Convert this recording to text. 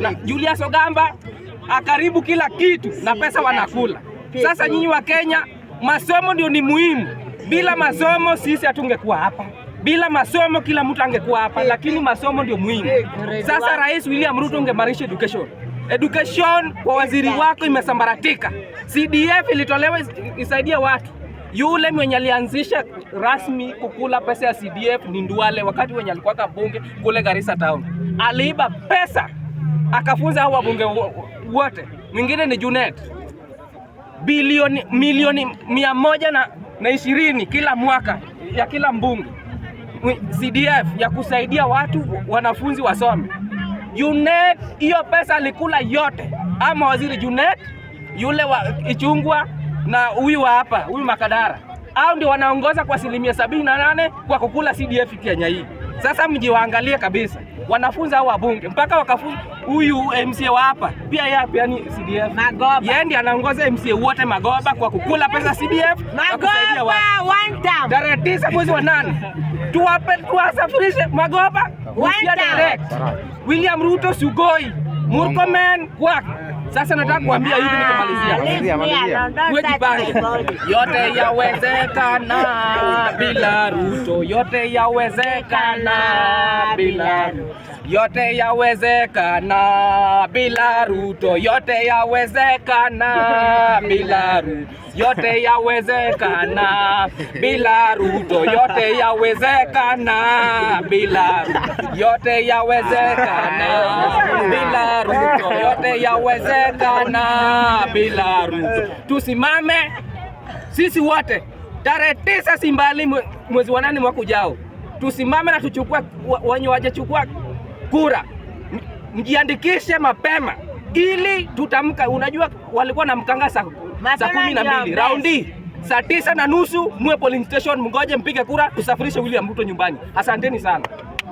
na Julius Ogamba akaribu kila kitu na pesa wanakula. Sasa nyinyi wa Kenya, masomo ndio ni muhimu. Bila masomo sisi hatungekuwa hapa. Bila masomo kila mtu angekuwa hapa, lakini masomo ndio muhimu. Sasa Rais William Ruto ungemarisha education. Education kwa waziri wako imesambaratika. CDF ilitolewa isaidia watu. Yule mwenye alianzisha rasmi kukula pesa ya CDF ni Nduale wakati wenye alikuwa bunge kule Garissa town. Aliiba pesa akafunza hao wabunge wote. Mwingine ni Junet. Milioni 120 kila mwaka ya kila mbunge. CDF ya kusaidia watu wanafunzi wasome. Junet hiyo pesa alikula yote. Ama waziri Junet, yule wa Ichungwa na huyu wa hapa, huyu Makadara. Hao ndio wanaongoza kwa 78% kwa kukula CDF Kenya hii. Sasa mjiwaangalie kabisa. Wanafunza hao wabunge mpaka wakafunza huyu MCA wa hapa pia yeye pia ni CDF. Magoba. Yeye ndiye anaongoza MCA wote Magoba kwa kukula pesa CDF. Magoba one time. Tarehe 9 mwezi wa 8. Tuwasafirishe Magoba direct. William Ruto Sugoi, Murkomen kwake. Sasa nataka kuambia hivi nikamalizia. Wejipange. Yote yawezekana bila Ruto. Yote yawezekana bila Ruto. Yote yawezekana bila Ruto. Yote yawezekana bila Ruto. Yote yawezekana bila Ruto. Yote yawezekana bila Ruto. Yote yawezekana bila Ruto. Yote yawezekana bila Ruto. Tusimame sisi wote tarehe 9 Simbali mwezi wa 8 mwaka ujao. Tusimame na tuchukue wenye wajachukua kura. Mjiandikishe mapema ili tutamka. Unajua walikuwa na mkanga saa 12 raundi saa 9:30 muwe polling station, mngoje mpige kura tusafirishe William Ruto nyumbani. Asanteni sana.